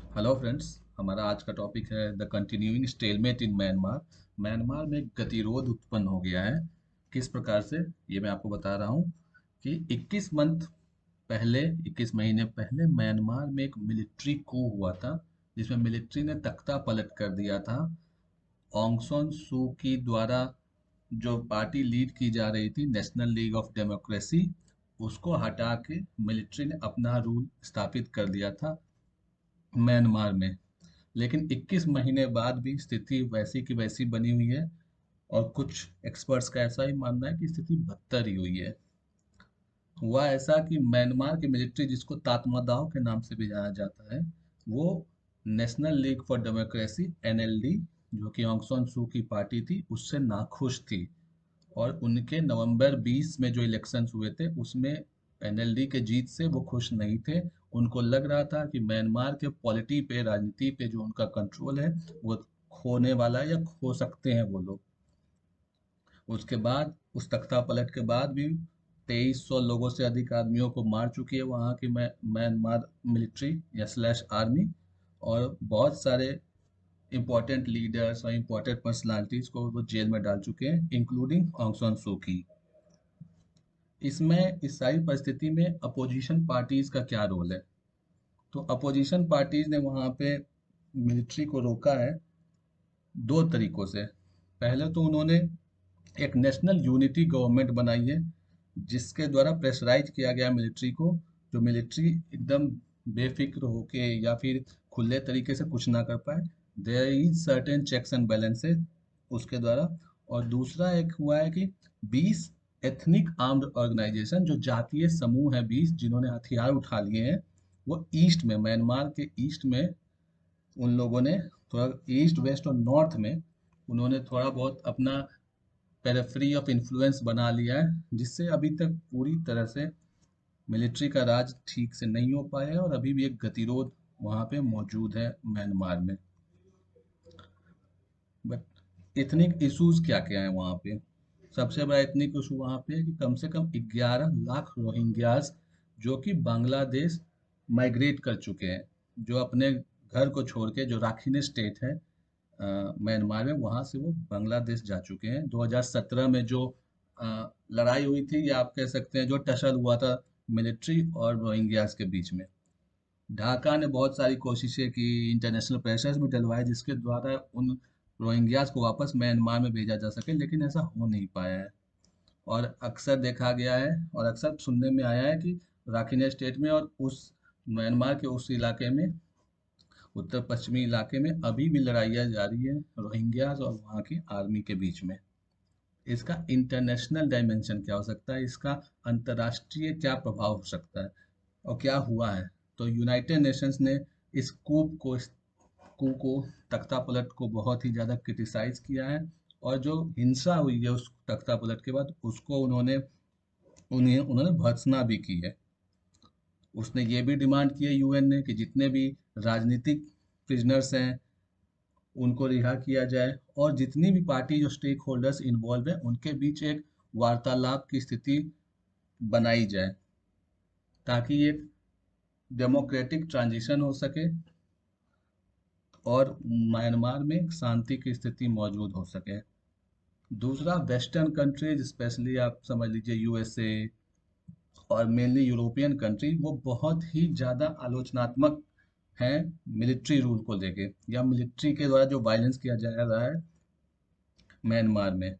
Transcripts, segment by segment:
Hello friends. हमारा आज का टॉपिक है the continuing stalemate in Myanmar. Myanmar में एक गतिरोध उत्पन्न हो गया है। किस प्रकार से, ये मैं आपको बता रहा हूँ कि 21 महीने पहले म्यांमार में एक मिलिट्री कू हुआ था, जिसमें मिलिट्री ने तख्ता पलट कर दिया था। ऑंग सान सू की द्वारा जो पार्टी लीड की जा रही थी, नेशनल लीग ऑफ डेमोक्रेसी, उसको हटा के मिलिट्री ने अपना रूल स्थापित कर दिया था म्यांमार में। लेकिन 21 महीने बाद भी स्थिति वैसी की वैसी बनी हुई है, और कुछ एक्सपर्ट्स का ऐसा ही मानना है कि स्थिति बदतर ही हुई है। हुआ ऐसा कि म्यांमार की मिलिट्री, जिसको तातमादाव के नाम से भी जाना जाता है, वो national league for democracy NLD, जो कि ऑंग सान सू की पार्टी थी, उससे नाखुश थी। और उनके नवंबर 20 में जो इलेक्शंस हुए थे, उसमें एनएलडी के जीत से वो खुश नहीं थे। उनको लग रहा था कि म्यांमार के पॉलिटी पे, राजनीति पे जो उनका कंट्रोल है, वो खोने वाला है या खो सकते हैं वो लोग। उसके बाद, उस तख्ता पलट के बाद भी 2300 लोगों से अधिक आदमियों को मार चुकी है वहाँ की म्यांमार मिलिट्री या स्लैश आर्मी। और बहुत सारे इंपॉर्टेंट लीडर्स और इंपॉर्टेंट पर्सनालिटीज को वो जेल में डाल चुके हैं, इंक्लूडिंग ऑंग सान सू की। इसमें, इस सारी परिस्थिति में अपोजिशन पार्टीज का क्या रोल है? तो अपोजिशन पार्टीज ने वहां पे मिलिट्री को रोका है दो तरीकों से। पहले तो उन्होंने एक नेशनल यूनिटी गवर्नमेंट बनाई है, जिसके द्वारा प्रेशराइज किया गया मिलिट्री को। जो मिलिट्री एकदम बेफिक्र होके या फिर खुले तरीके से कुछ ना कर पाए, there is certain checks and balances उसके द्वारा। और दूसरा एक हुआ है कि 20 एथनिक आर्म्ड ऑर्गेनाइजेशन, जो जातीय समूह है 20, जिन्होंने हथियार उठा लिए हैं, वो ईस्ट में, म्यांमार के ईस्ट में, उन लोगों ने थोड़ा ईस्ट वेस्ट और नॉर्थ में उन्होंने थोड़ा बहुत अपना पेरिफेरी ऑफ इन्फ्लुएंस बना लिया है, जिससे अभी तक पूरी तरह से मिलिट्री का राज ठीक से नहीं हो पाया है, और अभी भी एक गतिरोध वहाँ पे मौजूद है म्यांमार में। बट इथनिक इश्यूज क्या क्या है वहाँ पे? सबसे बड़ा इथनिक इशू वहाँ पे है कि कम से कम 11 लाख रोहिंग्यास, जो कि बांग्लादेश माइग्रेट कर चुके हैं, जो अपने घर को छोड़ के, जो राखीने स्टेट है म्यांमार में, वहाँ से वो बांग्लादेश जा चुके हैं। 2017 में जो लड़ाई हुई थी, या आप कह सकते हैं जो टसल हुआ था मिलिट्री और रोहिंग्यास के बीच में, ढाका ने बहुत सारी कोशिशें की, इंटरनेशनल प्रेशर्स भी डलवाए, जिसके द्वारा उन रोहिंग्यास को वापस म्यांमार में भेजा जा सके, लेकिन ऐसा हो नहीं पाया है। और अक्सर देखा गया है, और अक्सर सुनने में आया है कि राखीने स्टेट में और उस म्यांमार के उस इलाके में, उत्तर पश्चिमी इलाके में, अभी भी लड़ाइयाँ जारी है रोहिंग्यास और वहाँ की आर्मी के बीच में। इसका इंटरनेशनल डायमेंशन क्या हो सकता है? इसका अंतर्राष्ट्रीय क्या प्रभाव हो सकता है? और क्या हुआ है? तो यूनाइटेड नेशंस ने इस कू को, तख्ता पलट को बहुत ही ज़्यादा क्रिटिसाइज किया है। और जो हिंसा हुई है उस तख्ता पलट के बाद, उसको उन्होंने भर्त्सना भी की है। उसने ये भी डिमांड की है यूएन ने कि जितने भी राजनीतिक प्रिजनर्स हैं, उनको रिहा किया जाए, और जितनी भी पार्टी, जो स्टेक होल्डर्स इन्वॉल्व हैं, उनके बीच एक वार्तालाप की स्थिति बनाई जाए, ताकि एक डेमोक्रेटिक ट्रांजिशन हो सके और म्यांमार में शांति की स्थिति मौजूद हो सके। दूसरा, वेस्टर्न कंट्रीज, स्पेशली आप समझ लीजिए यूएसए और मेनली यूरोपियन कंट्री, वो बहुत ही ज़्यादा आलोचनात्मक हैं मिलिट्री रूल को लेके, या मिलिट्री के द्वारा जो वायलेंस किया जा रहा है म्यांमार में।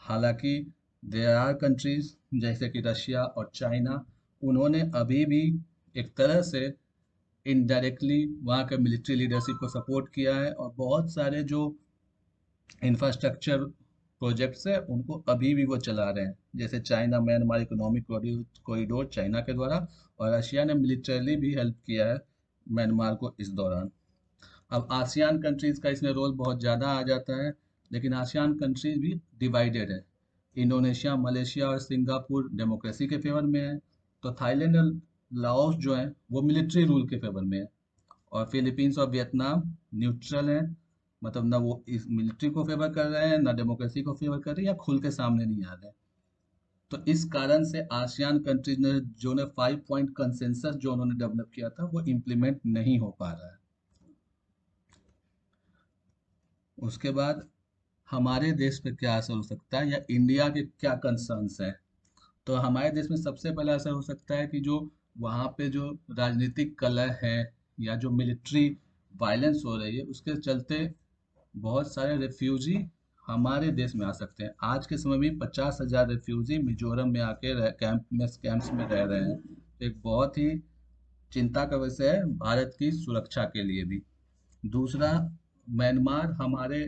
हालांकि देयर आर कंट्रीज जैसे कि रशिया और चाइना, उन्होंने अभी भी एक तरह से इनडायरेक्टली वहाँ के मिलिट्री लीडरशिप को सपोर्ट किया है, और बहुत सारे जो इंफ्रास्ट्रक्चर प्रोजेक्ट्स है, उनको अभी भी वो चला रहे हैं। जैसे China, Myanmar economic corridor China के द्वारा, और रशिया ने मिलिटरली भी हेल्प किया है म्यांमार को इस दौरान। अब आसियान कंट्रीज का इसमें रोल बहुत ज़्यादा आ जाता है, लेकिन आसियान कंट्रीज भी डिवाइडेड है। इंडोनेशिया, मलेशिया और सिंगापुर डेमोक्रेसी के फेवर में है, तो थाईलैंड और लाओस जो है वो मिलिट्री रूल के फेवर में है। और फिलीपींस और वियतनाम न्यूट्रल हैं, मतलब ना वो इस मिलिट्री को फेवर कर रहे हैं, ना डेमोक्रेसी को फेवर कर रहे हैं, या खुल के सामने नहीं आ रहे हैं। तो इस कारण से आसियान कंट्रीज ने 5 पॉइंट कंसेंसस जो उन्होंने डेवलप किया था, वो इम्प्लीमेंट नहीं हो पा रहा है। उसके बाद हमारे देश पे क्या असर हो सकता है या इंडिया के क्या कंसर्न्स हैं। तो हमारे देश में सबसे पहला असर हो सकता है कि जो वहाँ पे जो राजनीतिक कलह है या जो मिलिट्री वायलेंस हो रही है उसके चलते बहुत सारे रेफ्यूजी हमारे देश में आ सकते हैं। आज के समय में 50,000 रेफ्यूजी मिजोरम में आके कैंप्स में रह रहे हैं। तो एक बहुत ही चिंता का विषय है भारत की सुरक्षा के लिए भी। दूसरा, म्यांमार हमारे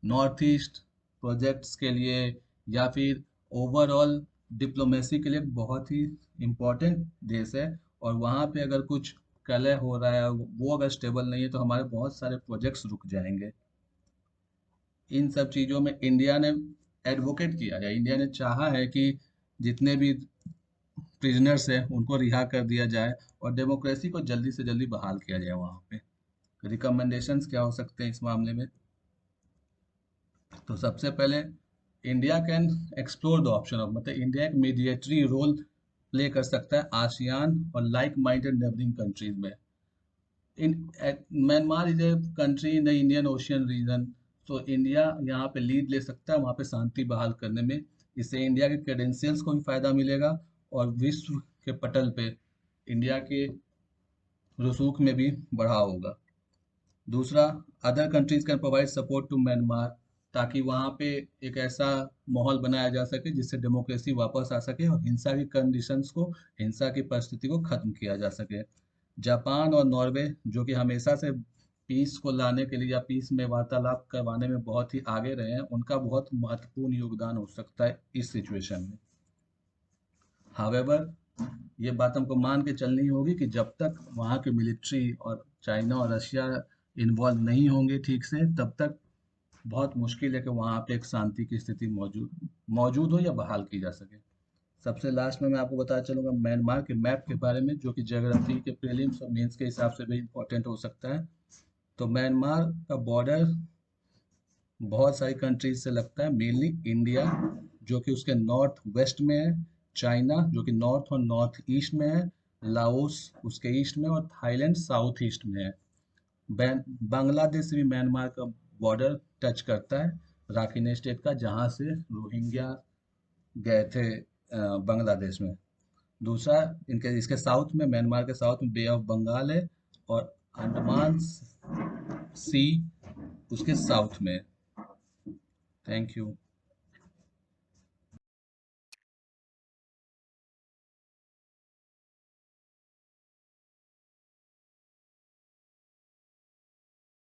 नॉर्थ ईस्ट प्रोजेक्ट्स के लिए या फिर ओवरऑल डिप्लोमेसी के लिए एक बहुत ही इम्पोर्टेंट देश है। और वहाँ पे अगर कुछ कलह हो रहा है, वो अगर स्टेबल नहीं है, तो हमारे बहुत सारे प्रोजेक्ट्स रुक जाएंगे। इन सब चीज़ों में इंडिया ने एडवोकेट किया है, इंडिया ने चाहा है कि जितने भी प्रिजनर्स हैं उनको रिहा कर दिया जाए और डेमोक्रेसी को जल्दी से जल्दी बहाल किया जाए वहाँ पे। रिकमेंडेशंस क्या हो सकते हैं इस मामले में? तो सबसे पहले India can explore the option of, मतलब इंडिया एक मीडिएटरी रोल प्ले कर सकता है आसियान और लाइक माइंडेड नेबरिंग कंट्रीज में। In Myanmar is a country in the Indian Ocean region. तो इंडिया यहाँ पे लीड ले सकता है वहाँ पे शांति बहाल करने में। इससे इंडिया के क्रेडेंशियल्स को भी फायदा मिलेगा और विश्व के पटल पे इंडिया के रसूख में भी बढ़ाव होगा। दूसरा, other countries can provide support to Myanmar, ताकि वहाँ पे एक ऐसा माहौल बनाया जा सके जिससे डेमोक्रेसी वापस आ सके और हिंसा की कंडीशंस को, हिंसा की परिस्थिति को खत्म किया जा सके। जापान और नॉर्वे जो कि हमेशा से पीस को लाने के लिए या पीस में वार्तालाप करवाने में बहुत ही आगे रहे हैं, उनका बहुत महत्वपूर्ण योगदान हो सकता है इस सिचुएशन में। हावेवर, ये बात हमको मान के चलनी होगी कि जब तक वहाँ की मिलिट्री और चाइना और रशिया इन्वॉल्व नहीं होंगे ठीक से, तब तक बहुत मुश्किल है कि वहाँ पे एक शांति की स्थिति मौजूद मौजूद हो या बहाल की जा सके। सबसे लास्ट में मैं आपको बताना चलूँगा म्यांमार के मैप के बारे में, जो कि ज्योग्राफी के प्रीलिम्स और मेंस के हिसाब से भी इम्पोर्टेंट हो सकता है। तो म्यांमार का बॉर्डर बहुत सारी कंट्रीज से लगता है, मेनली इंडिया जो कि उसके नॉर्थ वेस्ट में है, चाइना जो कि नॉर्थ और नॉर्थ ईस्ट में है, लाओस उसके ईस्ट में, और थाईलैंड साउथ ईस्ट में है। बांग्लादेश भी म्यांमार का बॉर्डर टच करता है, राखीने स्टेट का, जहाँ से रोहिंग्या गए थे बांग्लादेश में। दूसरा, इनके इसके साउथ में, म्यांमार के साउथ में बे ऑफ बंगाल है और अंडमान सी उसके साउथ में। Thank you.